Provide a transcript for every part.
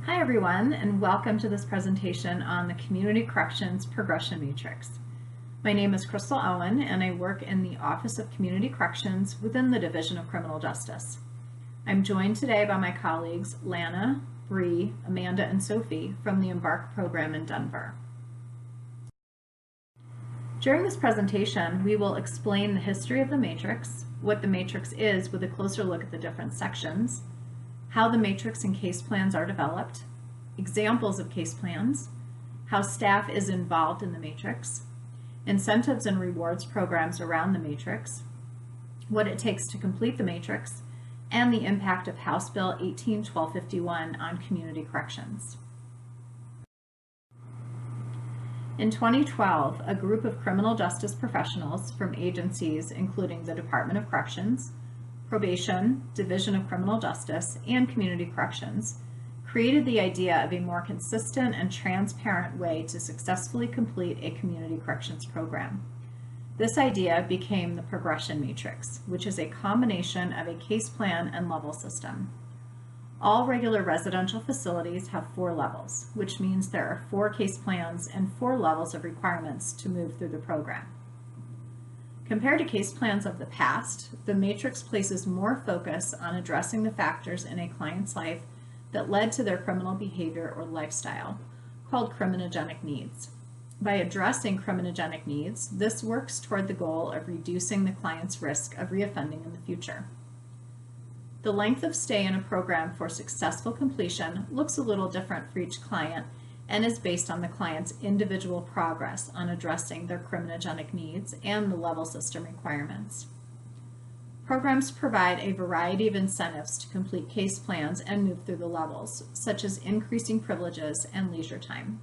Hi everyone, and welcome to this presentation on the Community Corrections Progression Matrix. My name is Crystal Owen, and I work in the Office of Community Corrections within the Division of Criminal Justice. I'm joined today by my colleagues Lana, Bree, Amanda, and Sophie from the Embark program in Denver. During this presentation, we will explain the history of the matrix, what the matrix is with a closer look at the different sections, how the matrix and case plans are developed, examples of case plans, how staff is involved in the matrix, incentives and rewards programs around the matrix, what it takes to complete the matrix, and the impact of House Bill 18-1251 on community corrections. In 2012, a group of criminal justice professionals from agencies including the Department of Corrections, Probation, Division of Criminal Justice, and Community Corrections created the idea of a more consistent and transparent way to successfully complete a community corrections program. This idea became the progression matrix, which is a combination of a case plan and level system. All regular residential facilities have 4 levels, which means there are 4 case plans and 4 levels of requirements to move through the program. Compared to case plans of the past, the matrix places more focus on addressing the factors in a client's life that led to their criminal behavior or lifestyle, called criminogenic needs. By addressing criminogenic needs, this works toward the goal of reducing the client's risk of reoffending in the future. The length of stay in a program for successful completion looks a little different for each client and is based on the client's individual progress on addressing their criminogenic needs and the level system requirements. Programs provide a variety of incentives to complete case plans and move through the levels, such as increasing privileges and leisure time.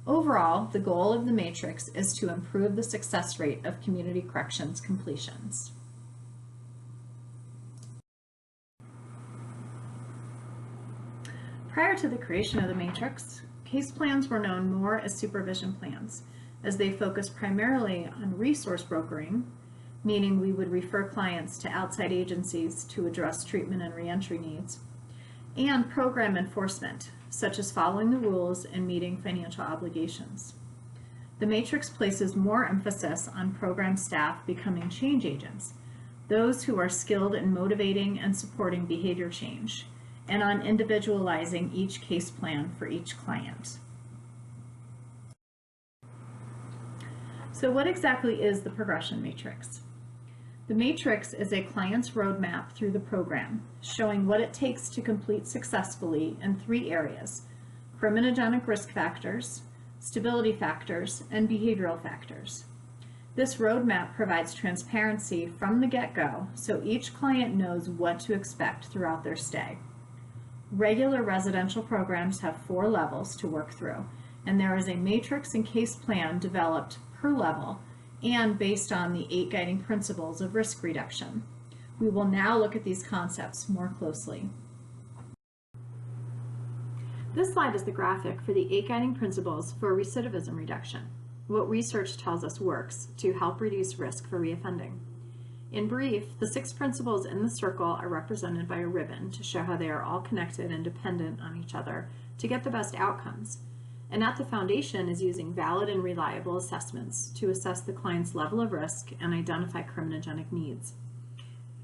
Overall, the goal of the matrix is to improve the success rate of community corrections completions. Prior to the creation of the matrix, case plans were known more as supervision plans, as they focused primarily on resource brokering, meaning we would refer clients to outside agencies to address treatment and reentry needs, and program enforcement, such as following the rules and meeting financial obligations. The matrix places more emphasis on program staff becoming change agents, those who are skilled in motivating and supporting behavior change, and on individualizing each case plan for each client. So what exactly is the progression matrix? The matrix is a client's roadmap through the program, showing what it takes to complete successfully in 3 areas: criminogenic risk factors, stability factors, and behavioral factors. This roadmap provides transparency from the get-go, so each client knows what to expect throughout their stay. Regular residential programs have 4 levels to work through, and there is a matrix and case plan developed per level and based on the 8 guiding principles of risk reduction. We will now look at these concepts more closely. This slide is the graphic for the 8 guiding principles for recidivism reduction, what research tells us works to help reduce risk for reoffending. In brief, the 6 principles in the circle are represented by a ribbon to show how they are all connected and dependent on each other to get the best outcomes. And at the foundation is using valid and reliable assessments to assess the client's level of risk and identify criminogenic needs.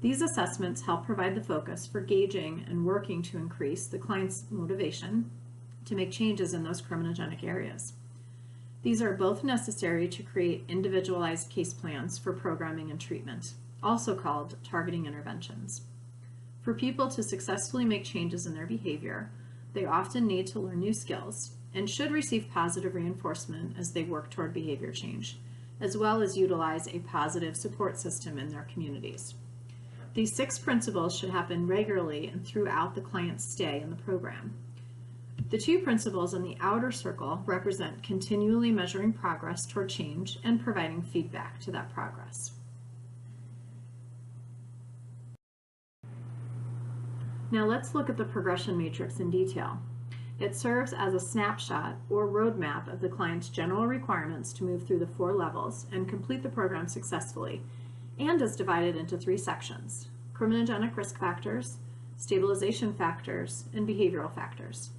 These assessments help provide the focus for gauging and working to increase the client's motivation to make changes in those criminogenic areas. These are both necessary to create individualized case plans for programming and treatment, also called targeting interventions. For people to successfully make changes in their behavior, they often need to learn new skills and should receive positive reinforcement as they work toward behavior change, as well as utilize a positive support system in their communities. These 6 principles should happen regularly and throughout the client's stay in the program. The 2 principles in the outer circle represent continually measuring progress toward change and providing feedback to that progress. Now let's look at the progression matrix in detail. It serves as a snapshot or roadmap of the client's general requirements to move through the 4 levels and complete the program successfully, and is divided into 3 sections: criminogenic risk factors, stabilization factors, and behavioral factors.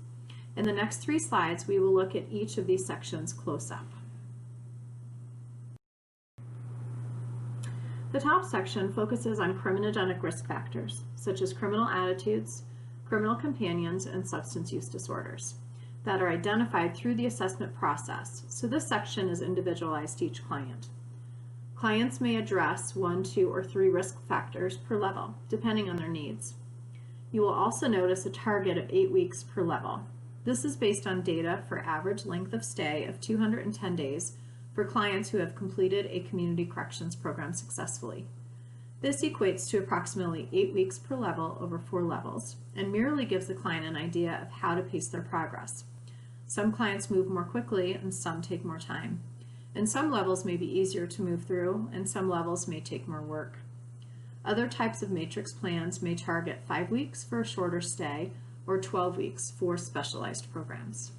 In the next 3 slides, we will look at each of these sections close up. The top section focuses on criminogenic risk factors, such as criminal attitudes, criminal companions, and substance use disorders that are identified through the assessment process. So this section is individualized to each client. Clients may address 1, 2, or 3 risk factors per level, depending on their needs. You will also notice a target of 8 weeks per level. This is based on data for average length of stay of 210 days for clients who have completed a community corrections program successfully. This equates to approximately 8 weeks per level over 4 levels and merely gives the client an idea of how to pace their progress. Some clients move more quickly and some take more time. And some levels may be easier to move through and some levels may take more work. Other types of matrix plans may target 5 weeks for a shorter stay or 12 weeks for specialized programs.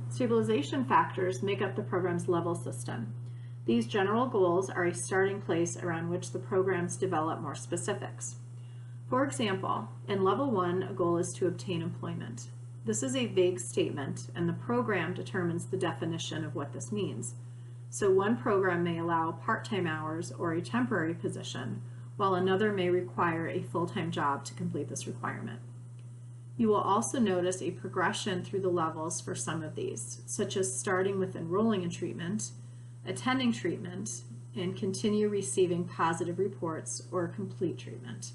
Stabilization factors make up the program's level system. These general goals are a starting place around which the programs develop more specifics. For example, in Level 1, a goal is to obtain employment. This is a vague statement, and the program determines the definition of what this means. So one program may allow part-time hours or a temporary position, while another may require a full-time job to complete this requirement. You will also notice a progression through the levels for some of these, such as starting with enrolling in treatment, attending treatment, and continue receiving positive reports or complete treatment.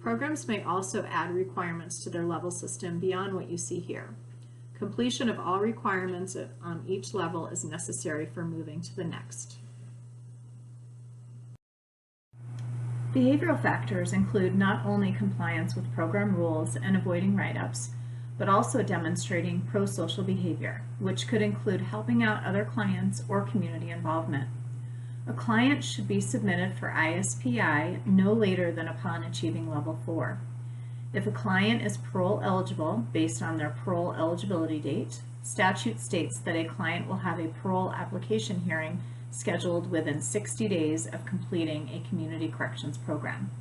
Programs may also add requirements to their level system beyond what you see here. Completion of all requirements on each level is necessary for moving to the next. Behavioral factors include not only compliance with program rules and avoiding write-ups, but also demonstrating pro-social behavior, which could include helping out other clients or community involvement. A client should be submitted for ISPI no later than upon achieving Level 4. If a client is parole eligible based on their parole eligibility date, statute states that a client will have a parole application hearing scheduled within 60 days of completing a community corrections program.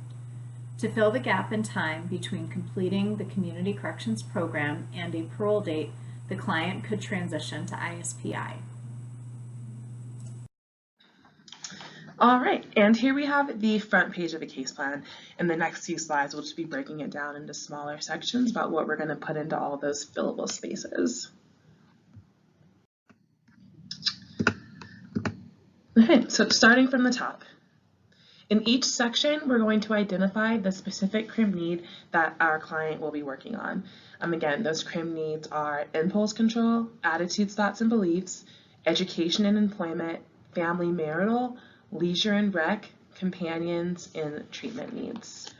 To fill the gap in time between completing the community corrections program and a parole date, the client could transition to ISPI. All right, and here we have the front page of the case plan. In the next few slides, we'll just be breaking it down into smaller sections about what we're going to put into all those fillable spaces. Okay, so starting from the top. In each section, we're going to identify the specific CRIM need that our client will be working on. Again, those CRIM needs are impulse control, attitudes, thoughts, and beliefs, education and employment, family marital, leisure and rec, companions, and treatment needs.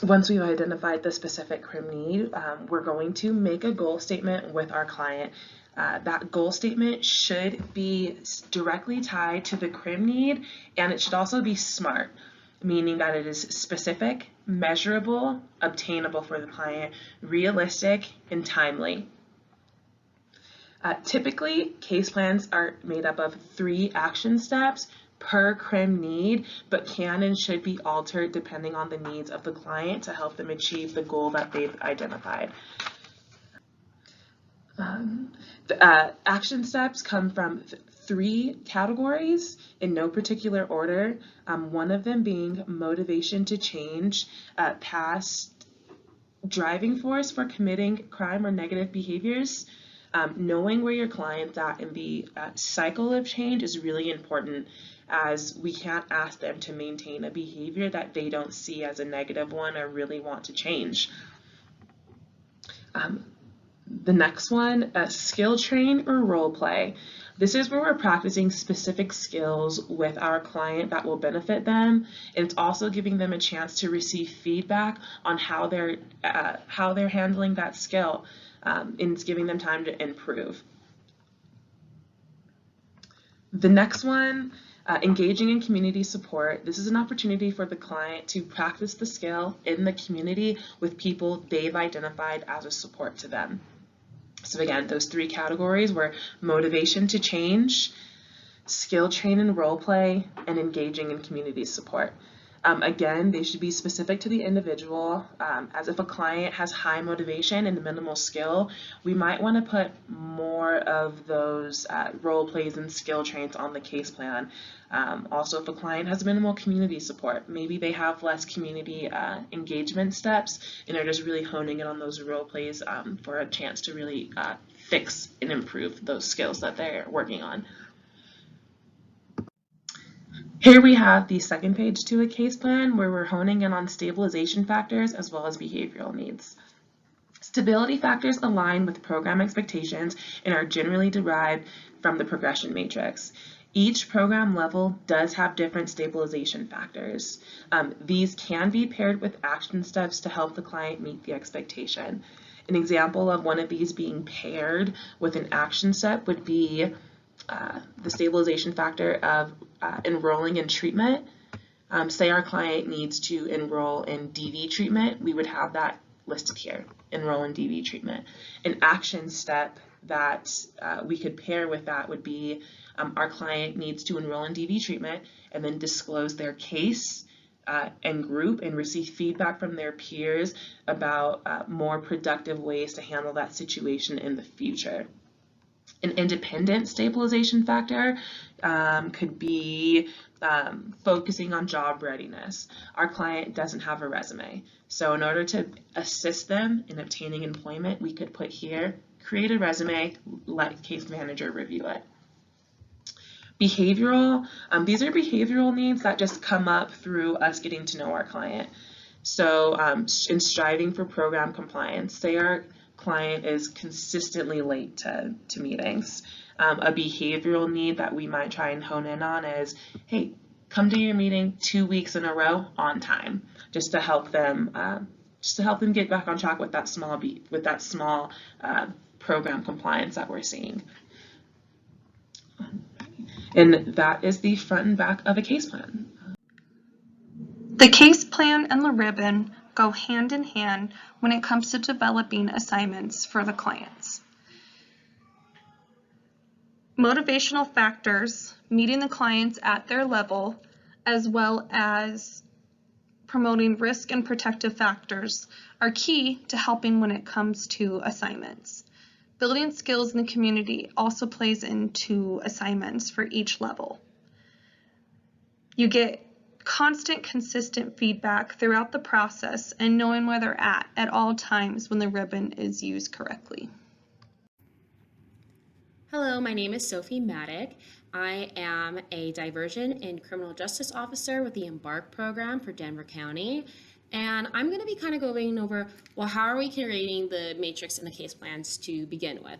Once we've identified the specific CRIM need, we're going to make a goal statement with our client. That goal statement should be directly tied to the CRIM need, and it should also be SMART, meaning that it is specific, measurable, obtainable for the client, realistic, and timely. Typically, case plans are made up of 3 action steps per CRIM need, but can and should be altered depending on the needs of the client to help them achieve the goal that they've identified. The action steps come from 3 categories in no particular order, one of them being motivation to change, past driving force for committing crime or negative behaviors. Knowing where your client's at in the cycle of change is really important, as we can't ask them to maintain a behavior that they don't see as a negative one or really want to change. The next one, skill train or role play. This is where we're practicing specific skills with our client that will benefit them. And it's also giving them a chance to receive feedback on how they're handling that skill. And it's giving them time to improve. The next one, engaging in community support. This is an opportunity for the client to practice the skill in the community with people they've identified as a support to them. So again, those 3 categories were motivation to change, skill train and role play, and engaging in community support. Again, they should be specific to the individual. As if a client has high motivation and minimal skill, we might want to put more of those role plays and skill traits on the case plan. Also, if a client has minimal community support, maybe they have less community engagement steps, and they're just really honing in on those role plays for a chance to really fix and improve those skills that they're working on. Here we have the second page to a case plan where we're honing in on stabilization factors as well as behavioral needs. Stability factors align with program expectations and are generally derived from the progression matrix. Each program level does have different stabilization factors. These can be paired with action steps to help the client meet the expectation. An example of one of these being paired with an action step would be the stabilization factor of enrolling in treatment. Say our client needs to enroll in DV treatment, we would have that listed here, enroll in DV treatment. An action step that we could pair with that would be our client needs to enroll in DV treatment and then disclose their case and group and receive feedback from their peers about more productive ways to handle that situation in the future. An independent stabilization factor could be focusing on job readiness. Our client doesn't have a resume, so in order to assist them in obtaining employment, we could put here, create a resume, let case manager review it. Behavioral, these are behavioral needs that just come up through us getting to know our client. So in striving for program compliance, say our client is consistently late to meetings. A behavioral need that we might try and hone in on is, hey, come to your meeting 2 weeks in a row on time, just to help them get back on track with that small program compliance that we're seeing. And that is the front and back of a case plan. The case plan and the ribbon go hand in hand when it comes to developing assignments for the clients. Motivational factors, meeting the clients at their level, as well as promoting risk and protective factors are key to helping when it comes to assignments. Building skills in the community also plays into assignments for each level. You get constant, consistent feedback throughout the process and knowing where they're at all times when the ribbon is used correctly. Hello, my name is Sophie Maddock. I am a diversion and criminal justice officer with the Embark program for Denver County. And I'm going to be kind of going over, well, how are we creating the matrix and the case plans to begin with?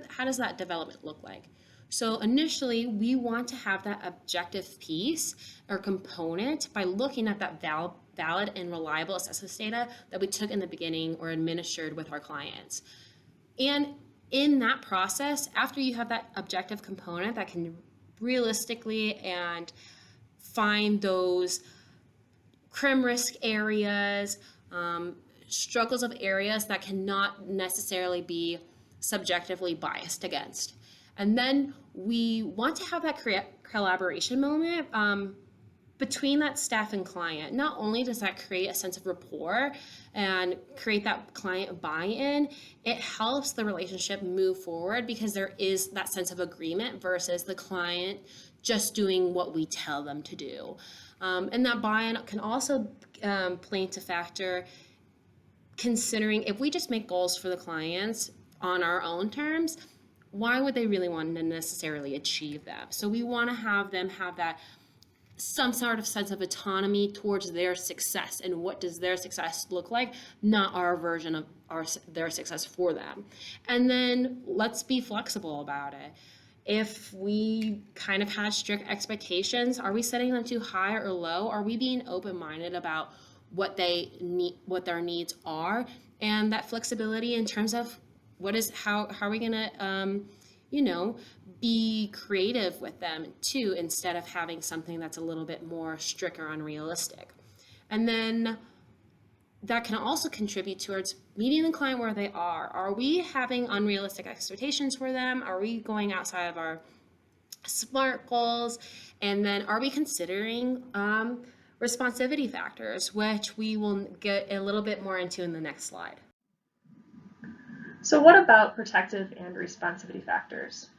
How does that development look like? So initially, we want to have that objective piece or component by looking at that valid and reliable assessment data that we took in the beginning or administered with our clients. And in that process, after you have that objective component that can realistically and find those crim risk areas, struggles of areas that cannot necessarily be subjectively biased against. And then we want to have that collaboration moment between that staff and client. Not only does that create a sense of rapport and create that client buy-in, it helps the relationship move forward because there is that sense of agreement versus the client just doing what we tell them to do. And that buy-in can also play into factor considering if we just make goals for the clients on our own terms, why would they really want to necessarily achieve that? So we want to have them have that some sort of sense of autonomy towards their success and what does their success look like, not our version of their success for them. And then let's be flexible about it. If we kind of had strict expectations, are we setting them too high or low? Are we being open-minded about what they need, what their needs are, and that flexibility in terms of how are we gonna be creative with them too, instead of having something that's a little bit more strict or unrealistic. And then that can also contribute towards meeting the client where they are. Are we having unrealistic expectations for them? Are we going outside of our SMART goals? And then are we considering responsivity factors, which we will get a little bit more into in the next slide. So what about protective and responsivity factors?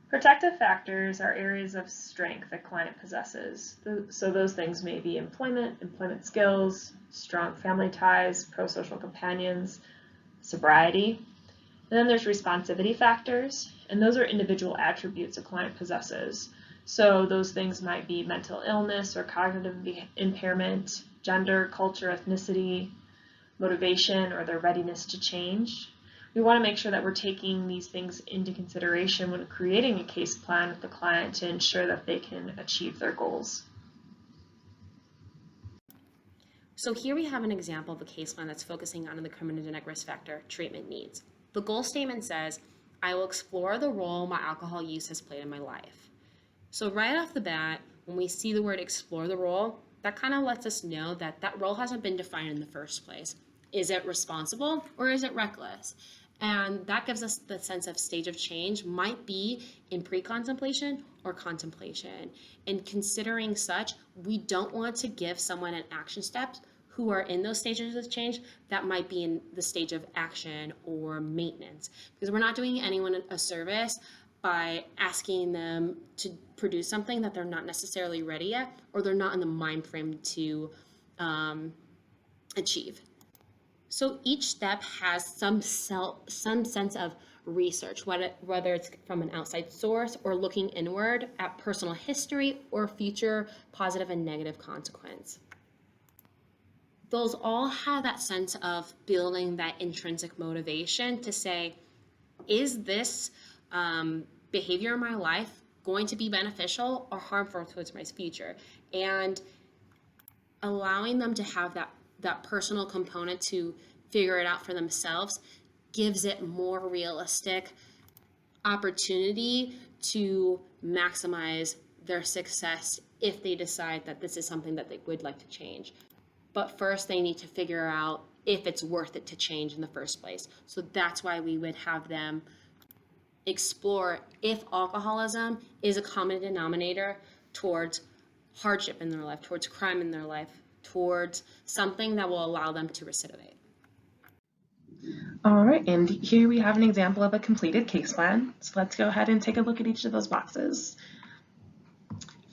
Protective factors are areas of strength a client possesses. So those things may be employment skills, strong family ties, pro-social companions, sobriety. And then there's responsivity factors, and those are individual attributes a client possesses. So those things might be mental illness or cognitive impairment, gender, culture, ethnicity, motivation, or their readiness to change. We want to make sure that we're taking these things into consideration when creating a case plan with the client to ensure that they can achieve their goals. So here we have an example of a case plan that's focusing on the criminogenic risk factor treatment needs. The goal statement says, I will explore the role my alcohol use has played in my life. So right off the bat, when we see the word explore the role, that kind of lets us know that that role hasn't been defined in the first place. Is it responsible or is it reckless? And that gives us the sense of stage of change might be in pre-contemplation or contemplation. And considering such, we don't want to give someone an action step who are in those stages of change that might be in the stage of action or maintenance, because we're not doing anyone a service by asking them to produce something that they're not necessarily ready yet, or they're not in the mind frame to achieve. So each step has some sense of research, whether it's from an outside source or looking inward at personal history or future positive and negative consequence. Those all have that sense of building that intrinsic motivation to say, is this behavior in my life going to be beneficial or harmful towards my future? And allowing them to have that personal component to figure it out for themselves gives it more realistic opportunity to maximize their success if they decide that this is something that they would like to change. But first they need to figure out if it's worth it to change in the first place. So that's why we would have them explore if alcoholism is a common denominator towards hardship in their life, towards crime in their life, towards something that will allow them to recidivate. All right, and here we have an example of a completed case plan. So let's go ahead and take a look at each of those boxes.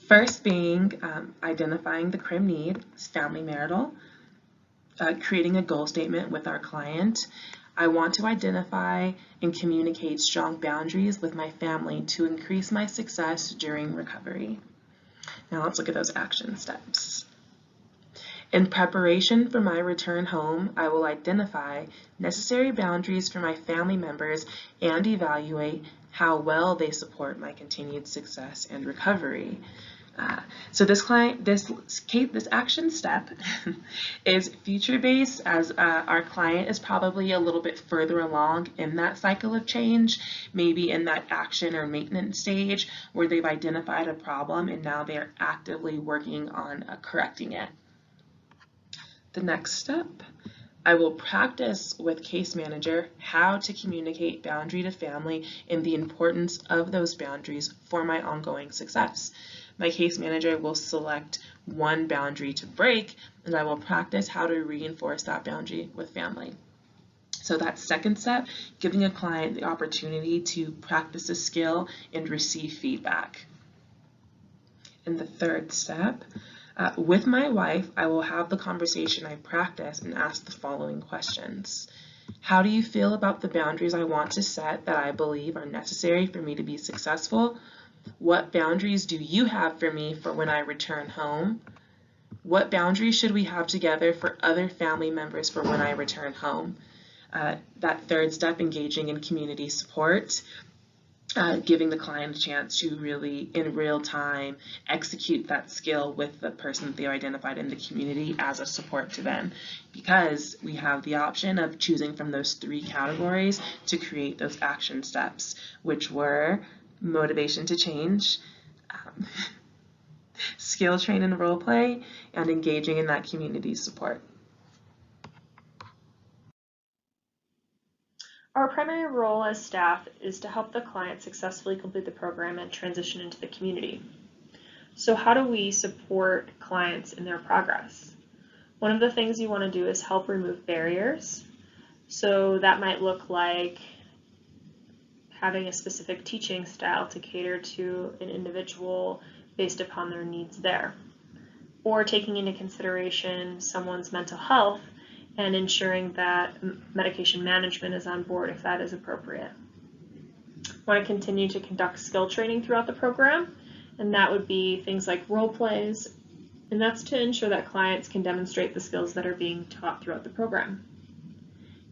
First being identifying the CRIM need, family marital, creating a goal statement with our client. I want to identify and communicate strong boundaries with my family to increase my success during recovery. Now let's look at those action steps. In preparation for my return home, I will identify necessary boundaries for my family members and evaluate how well they support my continued success and recovery. So this action step is future-based, as our client is probably a little bit further along in that cycle of change, maybe in that action or maintenance stage where they've identified a problem and now they're actively working on correcting it. The next step, I will practice with case manager how to communicate boundary to family and the importance of those boundaries for my ongoing success. My case manager will select one boundary to break, and I will practice how to reinforce that boundary with family. So that second step, giving a client the opportunity to practice a skill and receive feedback. And the third step, with my wife, I will have the conversation I practice and ask the following questions. How do you feel about the boundaries I want to set that I believe are necessary for me to be successful? What boundaries do you have for me for when I return home? What boundaries should we have together for other family members for when I return home? That third step, engaging in community support. Giving the client a chance to really, in real time, execute that skill with the person that they identified in the community as a support to them. Because we have the option of choosing from those three categories to create those action steps, which were motivation to change, skill train and role play, and engaging in that community support. Our primary role as staff is to help the client successfully complete the program and transition into the community. So how do we support clients in their progress? One of the things you want to do is help remove barriers. So that might look like having a specific teaching style to cater to an individual based upon their needs there, or taking into consideration someone's mental health and ensuring that medication management is on board if that is appropriate. Want to continue to conduct skill training throughout the program, and that would be things like role plays, and that's to ensure that clients can demonstrate the skills that are being taught throughout the program.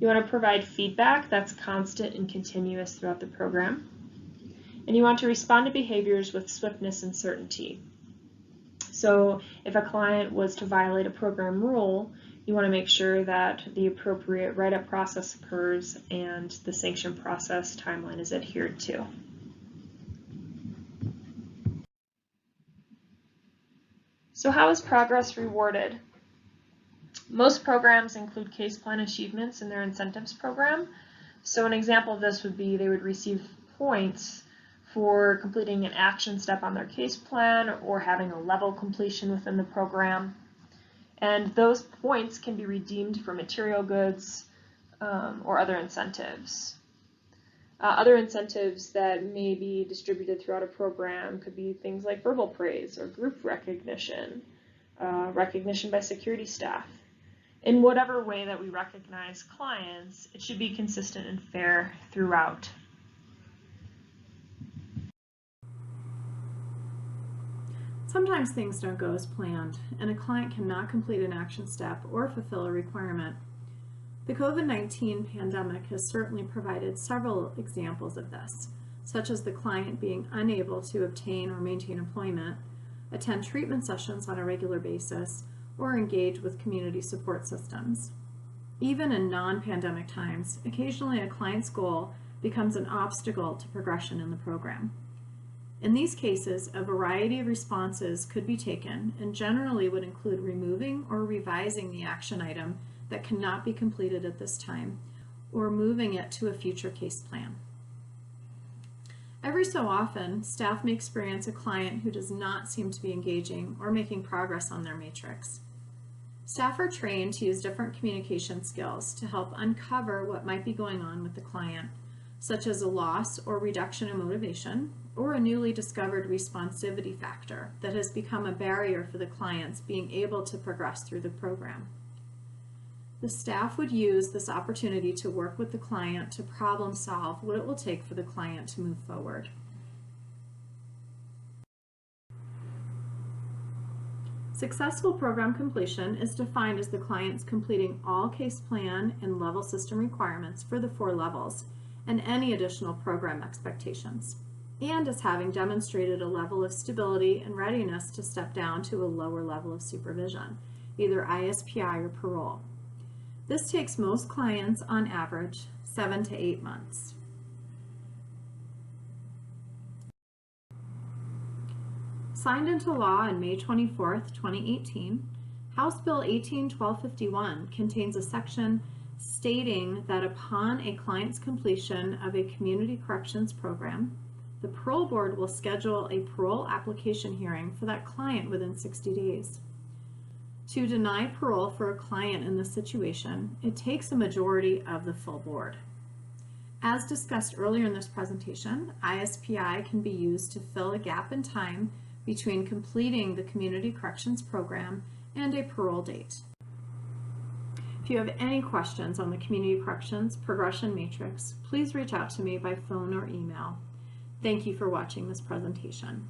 You want to provide feedback that's constant and continuous throughout the program, and you want to respond to behaviors with swiftness and certainty. So if a client was to violate a program rule, you want to make sure that the appropriate write-up process occurs and the sanction process timeline is adhered to. So how is progress rewarded? Most programs include case plan achievements in their incentives program. So an example of this would be they would receive points for completing an action step on their case plan or having a level completion within the program. And those points can be redeemed for material goods or other incentives. Other incentives that may be distributed throughout a program could be things like verbal praise or group recognition, recognition by security staff. In whatever way that we recognize clients, it should be consistent and fair throughout. Sometimes things don't go as planned, and a client cannot complete an action step or fulfill a requirement. The COVID-19 pandemic has certainly provided several examples of this, such as the client being unable to obtain or maintain employment, attend treatment sessions on a regular basis, or engage with community support systems. Even in non-pandemic times, occasionally a client's goal becomes an obstacle to progression in the program. In these cases, a variety of responses could be taken and generally would include removing or revising the action item that cannot be completed at this time, or moving it to a future case plan. Every so often, staff may experience a client who does not seem to be engaging or making progress on their matrix. Staff are trained to use different communication skills to help uncover what might be going on with the client, such as a loss or reduction in motivation, or a newly discovered responsivity factor that has become a barrier for the clients being able to progress through the program. The staff would use this opportunity to work with the client to problem solve what it will take for the client to move forward. Successful program completion is defined as the clients completing all case plan and level system requirements for the 4 levels and any additional program expectations, and as having demonstrated a level of stability and readiness to step down to a lower level of supervision, either ISPI or parole. This takes most clients, on average, 7 to 8 months. Signed into law on May 24, 2018, House Bill 18-1251 contains a section stating that upon a client's completion of a community corrections program, the parole board will schedule a parole application hearing for that client within 60 days. To deny parole for a client in this situation, it takes a majority of the full board. As discussed earlier in this presentation, ISPI can be used to fill a gap in time between completing the community corrections program and a parole date. If you have any questions on the community corrections progression matrix, please reach out to me by phone or email. Thank you for watching this presentation.